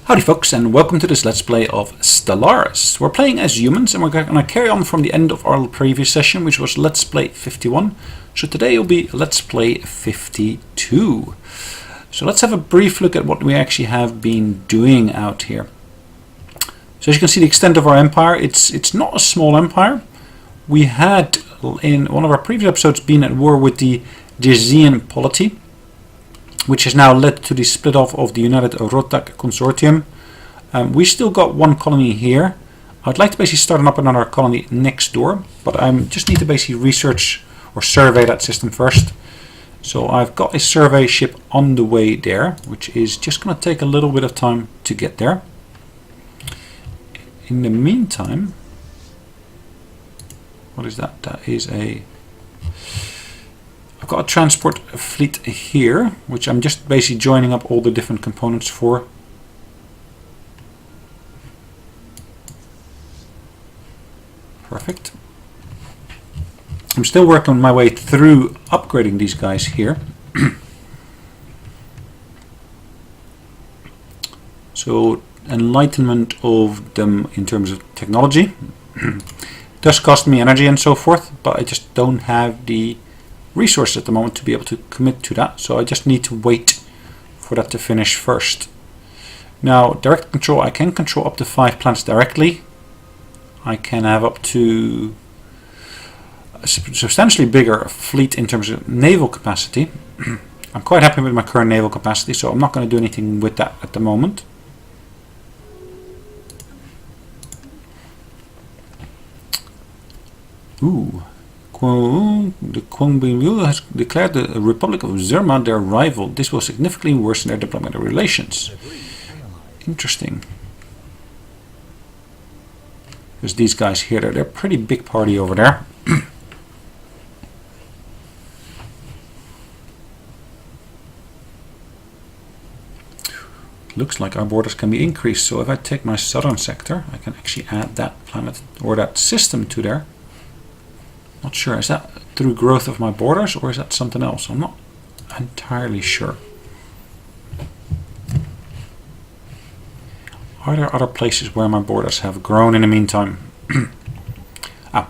Howdy folks, and welcome to this Let's Play of Stellaris. We're playing as humans and we're going to carry on from the end of our previous session, which was Let's Play 51. So today will be Let's Play 52. So let's have a brief look at what we actually have been doing out here. So as you can see, the extent of our empire, it's not a small empire. We had in one of our previous episodes been at war with the Dizian polity, which has now led to the split off of the United Rotak Consortium. We still got one colony here. I'd like to basically start up another colony next door, but I just need to basically research or survey that system first. So I've got a survey ship on the way there, which is just going to take a little bit of time to get there. In the meantime, what is that? That is a... I've got a transport fleet here, which I'm just basically joining up all the different components for. Perfect. I'm still working my way through upgrading these guys here. So enlightenment of them in terms of technology does cost me energy and so forth, but I just don't have the resources at the moment to be able to commit to that, so I just need to wait for that to finish first. Now, direct control, I can control up to 5 planets directly. I can have up to a substantially bigger fleet in terms of naval capacity. I'm quite happy with my current naval capacity, so I'm not going to do anything with that at the moment. Ooh. The Kwangbyul has declared the Republic of Zerma their rival. This will significantly worsen their diplomatic relations. Interesting. There's these guys here. They're a pretty big party over there. Looks like our borders can be increased. So if I take my southern sector, I can actually add that planet or that system to there. Not sure, is that through growth of my borders or is that something else? I'm not entirely sure. Are there other places where my borders have grown in the meantime?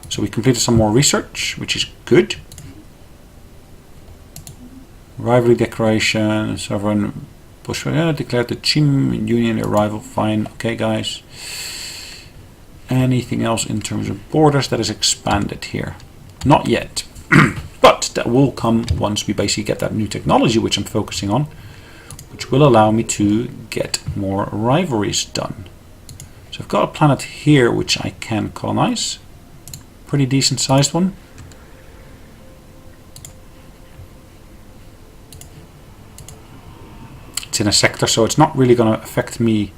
So we completed some more research, which is good. Rivalry declaration, sovereign Bushra declared the Chim Union their rival. Fine, okay guys. Anything else in terms of borders that is expanded here? Not yet, but that will come once we basically get that new technology, which I'm focusing on, which will allow me to get more rivalries done. So I've got a planet here which I can colonize, pretty decent sized one. It's in a sector, so it's not really going to affect me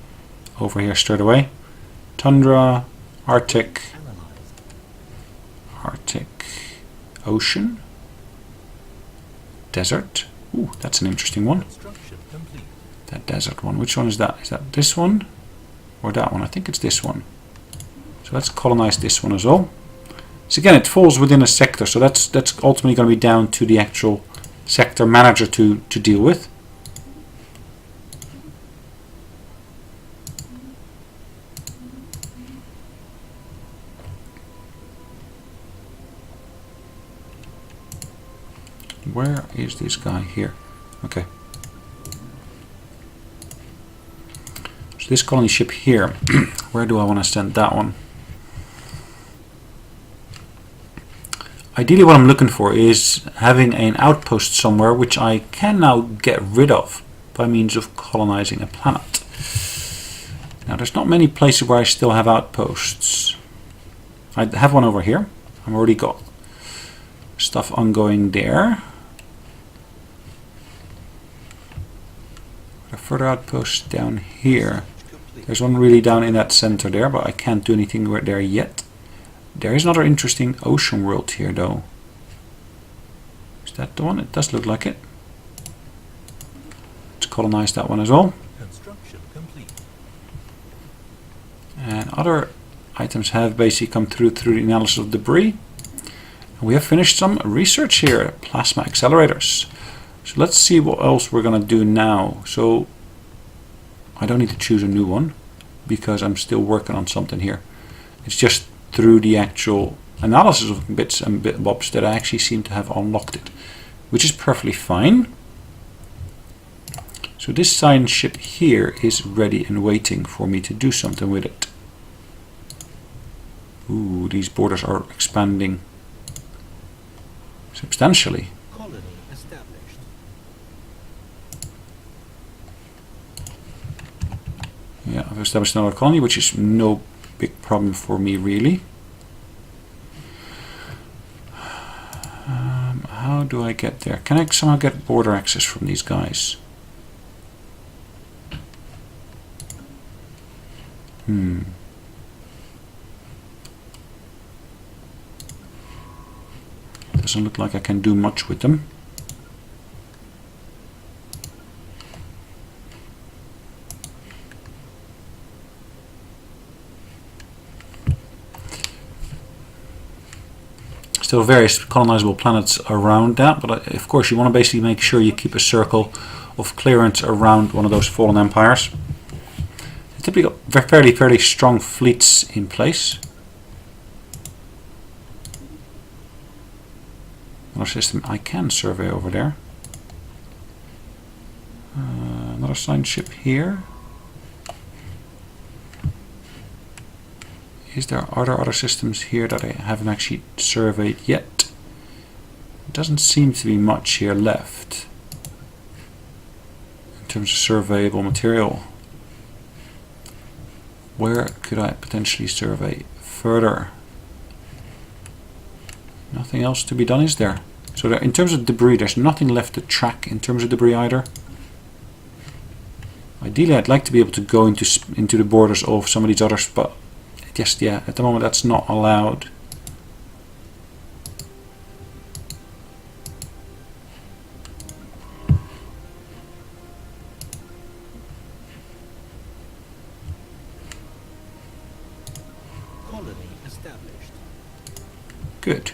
over here straight away. Tundra, Arctic, Ocean, Desert. Ooh, that's an interesting one. That desert one. Which one is that? Is that this one or that one? I think it's this one. So let's colonize this one as well. So again, it falls within a sector, so that's ultimately going to be down to the actual sector manager to deal with. Where is this guy here? Okay. So this colony ship here, where do I want to send that one? Ideally what I'm looking for is having an outpost somewhere which I can now get rid of by means of colonizing a planet. Now there's not many places where I still have outposts. I have one over here. I've already got stuff ongoing there. A further outpost down here. There's one really down in that center there, but I can't do anything there yet. There is another interesting ocean world here though. Is that the one? It does look like it. Let's colonize that one as well. Construction complete. And other items have basically come through the analysis of debris. And we have finished some research here, plasma accelerators. So let's see what else we're going to do now. So I don't need to choose a new one because I'm still working on something here. It's just through the actual analysis of bits and bobs that I actually seem to have unlocked it, which is perfectly fine. So this science ship here is ready and waiting for me to do something with it. Ooh, these borders are expanding substantially. Colony established. Yeah, I've established another colony, which is no big problem for me really. How do I get there? Can I somehow get border access from these guys? Doesn't look like I can do much with them. Still various colonizable planets around that, but of course you want to basically make sure you keep a circle of clearance around one of those fallen empires. They typically got fairly strong fleets in place. Another system I can survey over there. Another science ship here. Are there other systems here that I haven't actually surveyed yet? It doesn't seem to be much here left in terms of surveyable material. Where could I potentially survey further? Nothing else to be done, is there? So in terms of debris, there's nothing left to track in terms of debris either. Ideally, I'd like to be able to go into the borders of some of these others, but just, yeah, at the moment that's not allowed. Colony established. Good.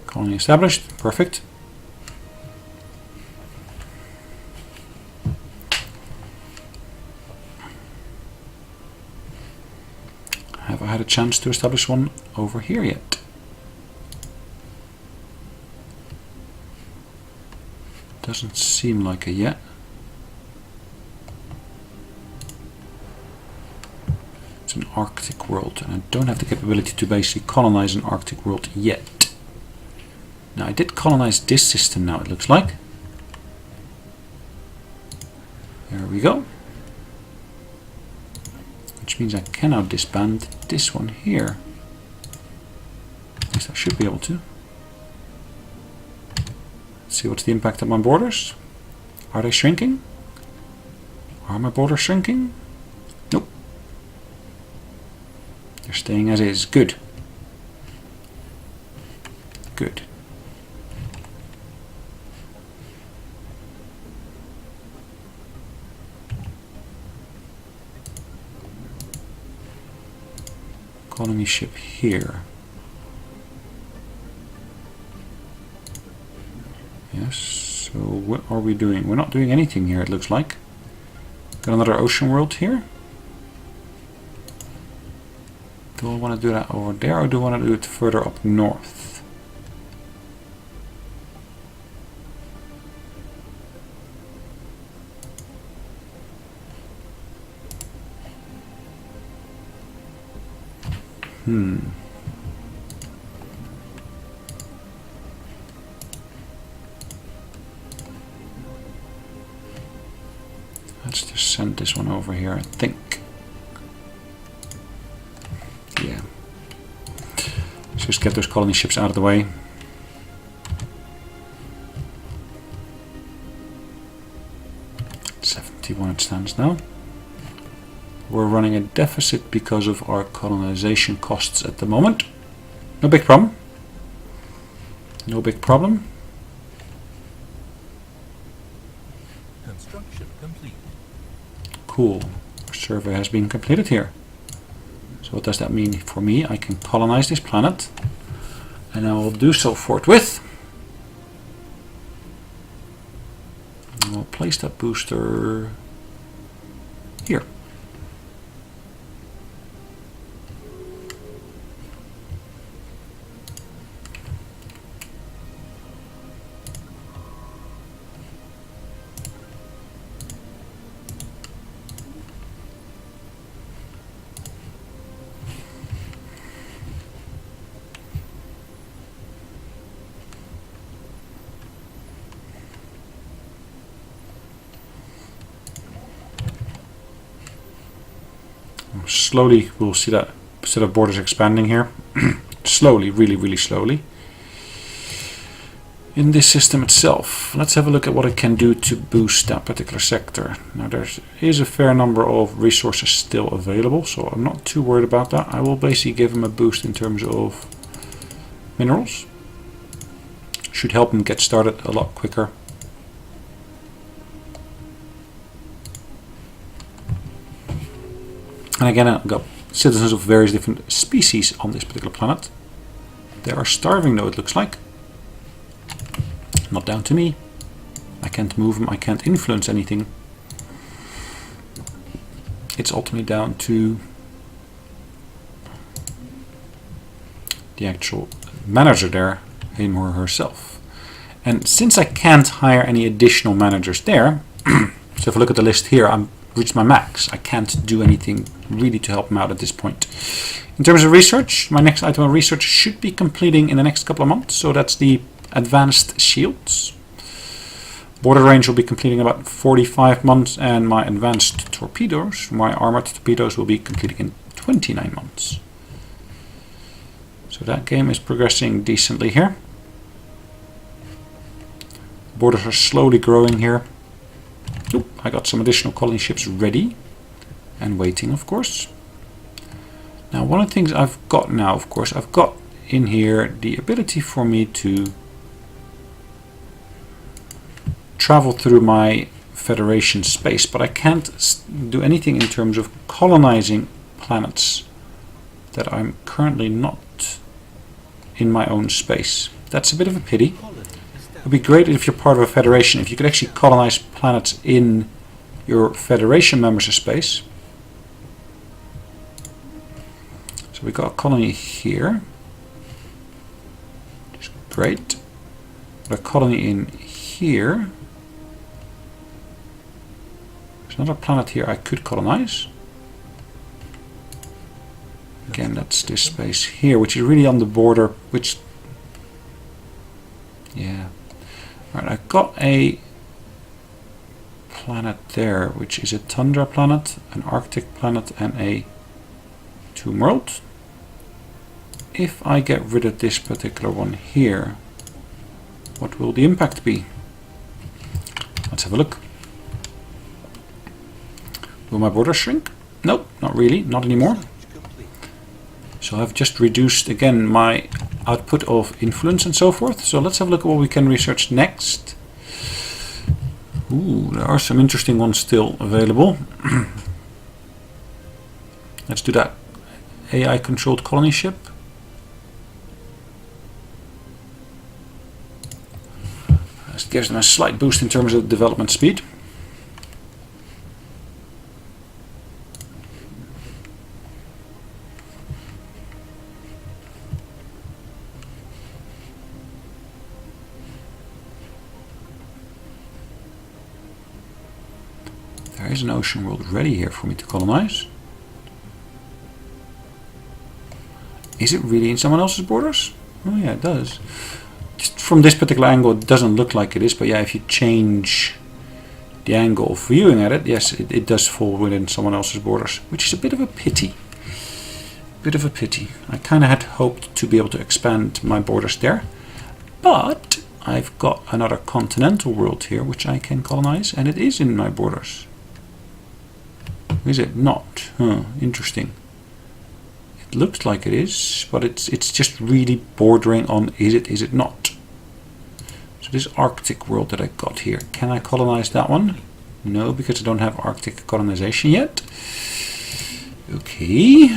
Colony established. Perfect. Have I had a chance to establish one over here yet? Doesn't seem like it yet. It's an Arctic world, and I don't have the capability to basically colonize an Arctic world yet. Now I did colonize this system now, it looks like. There we go. Which means I can now disband this one here. At least I should be able to. Let's see what's the impact of my borders. Are they shrinking? Are my borders shrinking? Nope. They're staying as is. Good. Good. Colony ship here. Yes, so what are we doing? We're not doing anything here, it looks like. Got another ocean world here. Do I want to do that over there, or do I want to do it further up north? Let's just send this one over here, I think. Yeah. Let's just get those colony ships out of the way. $71 it stands now. We're running a deficit because of our colonization costs at the moment. No big problem. No big problem. Construction complete. Cool. Our survey has been completed here. So what does that mean for me? I can colonize this planet, and I will do so forthwith. I'll place that booster here. Slowly we'll see that set of borders expanding here. Slowly, really slowly. In this system itself, let's have a look at what it can do to boost that particular sector. Now there is a fair number of resources still available, so I'm not too worried about that. I will basically give them a boost in terms of minerals. Should help them get started a lot quicker. And again, I've got citizens of various different species on this particular planet. They are starving though, it looks like. Not down to me. I can't move them, I can't influence anything. It's ultimately down to the actual manager there, him or herself. And since I can't hire any additional managers there, so if I look at the list here, I'm reached my max. I can't do anything really to help them out at this point. In terms of research, my next item of research should be completing in the next couple of months. So that's the advanced shields. Border range will be completing about 45 months, and my advanced torpedoes, my armored torpedoes, will be completing in 29 months. So that game is progressing decently here. Borders are slowly growing here. Oop, I got some additional colony ships ready and waiting, of course. Now, one of the things I've got now, of course, I've got in here the ability for me to travel through my Federation space, but I can't do anything in terms of colonizing planets that I'm currently not in my own space. That's a bit of a pity. It would be great if you're part of a Federation, if you could actually colonize planets in your Federation members' space. So we got a colony here. Which is great. Got a colony in here. There's another planet here I could colonize. Again, that's this space here, which is really on the border, which... yeah. Alright, I've got a planet there, which is a tundra planet, an Arctic planet, and a tomb world. If I get rid of this particular one here, what will the impact be? Let's have a look. Will my border shrink? Nope, not really, not anymore. So I've just reduced again my output of influence and so forth. So let's have a look at what we can research next. Ooh, there are some interesting ones still available. Let's do that. AI controlled colony ship. This gives them a slight boost in terms of development speed. There is an ocean world ready here for me to colonize. Is it really in someone else's borders? Oh yeah, it does. Just from this particular angle it doesn't look like it is, but yeah, if you change the angle of viewing at it, yes, it does fall within someone else's borders, which is a bit of a pity. Bit of a pity. I kind of had hoped to be able to expand my borders there, but I've got another continental world here which I can colonize, and it is in my borders. Is it not? Huh, interesting. It looks like it is, but it's just really bordering on is it not. So this Arctic world that I got here, can I colonize that one? No, because I don't have Arctic colonization yet. Okay.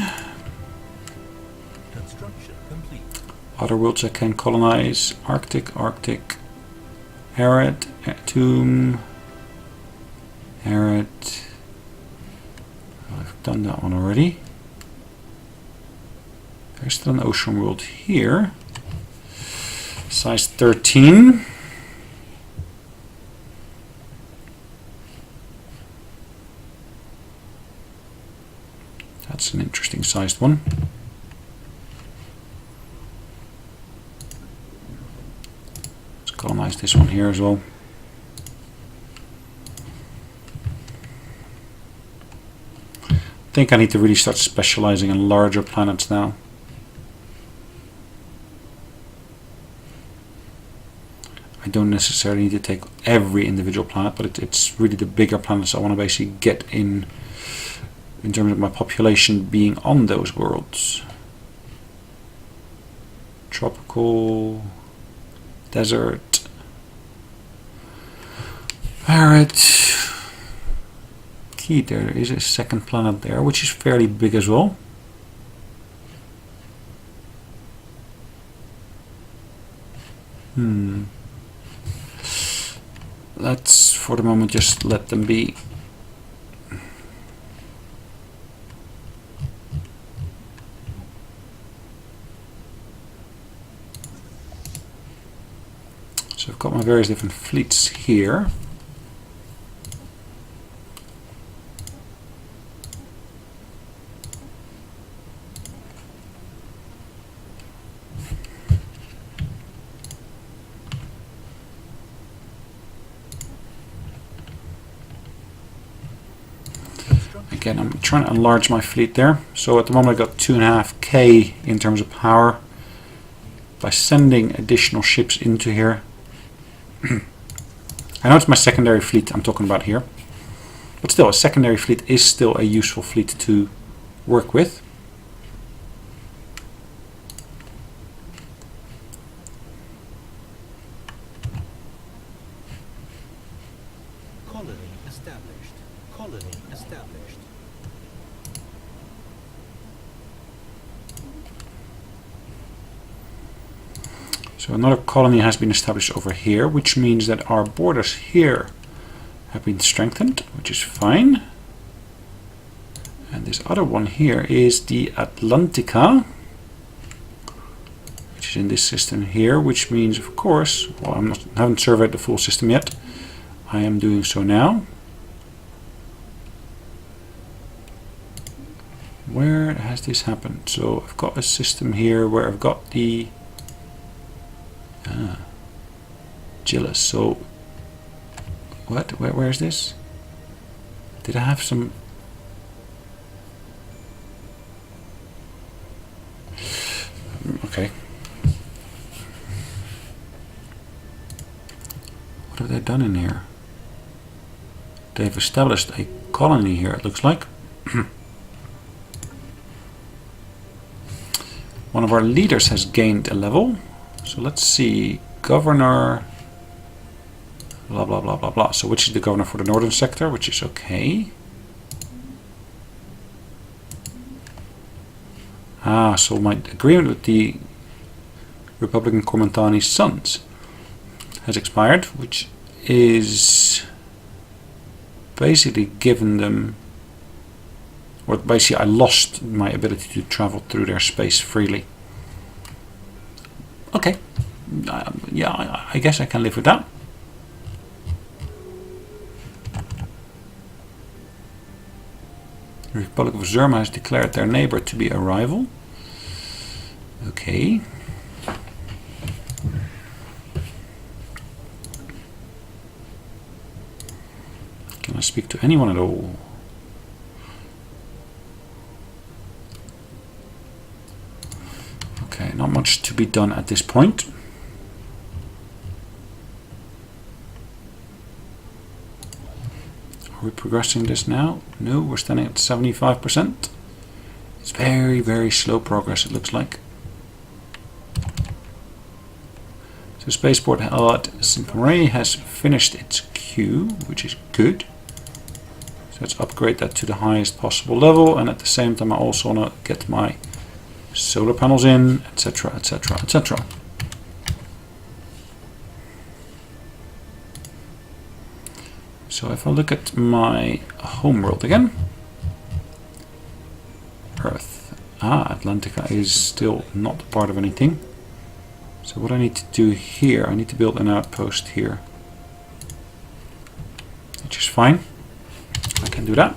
Construction complete. Other worlds I can colonize. Arctic, arid, tomb, arid, done that one already. There's still an ocean world here. Size 13. That's an interesting sized one. Let's colonize this one here as well. I think I need to really start specializing in larger planets now. I don't necessarily need to take every individual planet, but it's really the bigger planets I want to basically get in terms of my population being on those worlds. Tropical, desert, arid. Key, there is a second planet there, which is fairly big as well. Let's, for the moment, just let them be. So I've got my various different fleets here. Again, I'm trying to enlarge my fleet there. So at the moment I got 2.5k in terms of power. By sending additional ships into here. I know it's my secondary fleet I'm talking about here. But still, a secondary fleet is still a useful fleet to work with. Colony established. Colony established. So another colony has been established over here, which means that our borders here have been strengthened, which is fine. And this other one here is the Atlantica, which is in this system here, which means, of course, well, haven't surveyed the full system yet. I am doing so now. Where has this happened? So I've got a system here where I've got the Gillis. So what? Where is this? Did I have some? Okay. What have they done in here? They've established a colony here, it looks like. One of our leaders has gained a level. So let's see. Governor. Blah, blah, blah, blah, blah. So which is the governor for the northern sector, which is okay. Ah, so my agreement with the Republican Cormentani's sons has expired, which is basically given them, or basically I lost my ability to travel through their space freely. Okay, yeah, I guess I can live with that. The Republic of Zerma has declared their neighbor to be a rival. Okay. Can I speak to anyone at all? Okay, not much to be done at this point. Are we progressing this now? No, we're standing at 75%. It's very, very slow progress, it looks like. So Spaceport at Saint-Marie has finished its queue, which is good. So let's upgrade that to the highest possible level, and at the same time I also want to get my solar panels in, etc, etc, etc. So if I look at my homeworld again, Earth. Atlantica is still not part of anything. So what I need to do here, I need to build an outpost here. Which is fine. I can do that.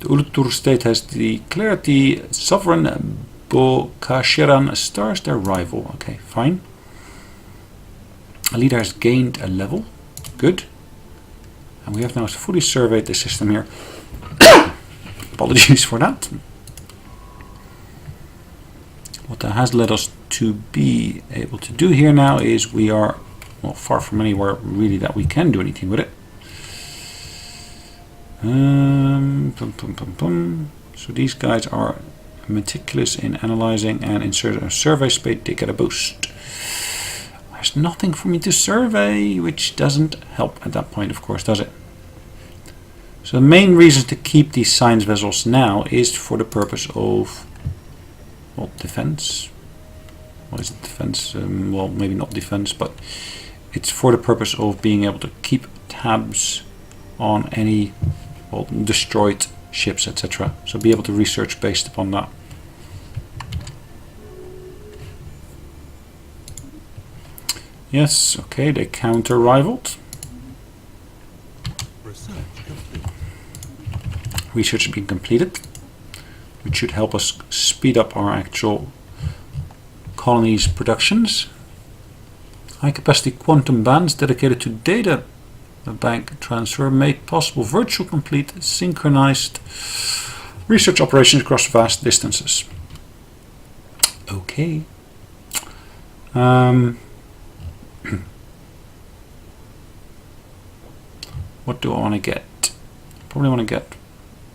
The Ulutur state has declared the sovereign Bokashiran stars their rival. Okay, fine. A leader has gained a level. Good. And we have now fully surveyed the system here. Apologies for that. What that has led us to be able to do here now is we are, well, far from anywhere really that we can do anything with it. So these guys are meticulous in analyzing, and in survey space they get a boost. There's nothing for me to survey, which doesn't help at that point, of course, does it? So the main reason to keep these science vessels now is for the purpose of, well, defense. What is it, defense? Well, maybe not defense, but it's for the purpose of being able to keep tabs on any, well, destroyed ships, etc. So be able to research based upon that. Yes, okay, they counter-rivaled. Research has been completed, which should help us speed up our actual colonies' productions. High-capacity quantum bands dedicated to data bank transfer make possible virtual complete synchronized research operations across vast distances. Okay. What do I want to get? Probably want to get,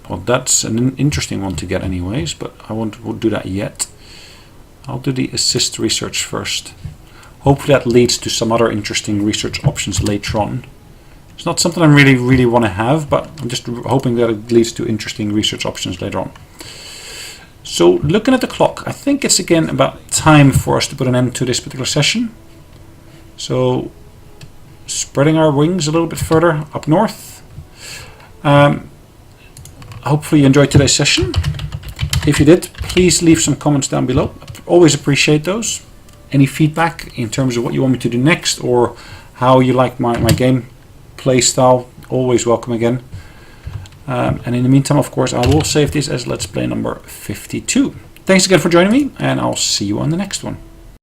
well, that's an interesting one to get anyways, but I won't do that yet. I'll do the assist research first. Hopefully that leads to some other interesting research options later on. It's not something I really want to have, but I'm just hoping that it leads to interesting research options later on. So looking at the clock, I think it's again about time for us to put an end to this particular session. So spreading our wings a little bit further up north. Hopefully you enjoyed today's session. If you did, please leave some comments down below. I always appreciate those. Any feedback in terms of what you want me to do next, or how you like my game play style, always welcome again. And in the meantime, of course, I will save this as Let's Play number 52. Thanks again for joining me, and I'll see you on the next one.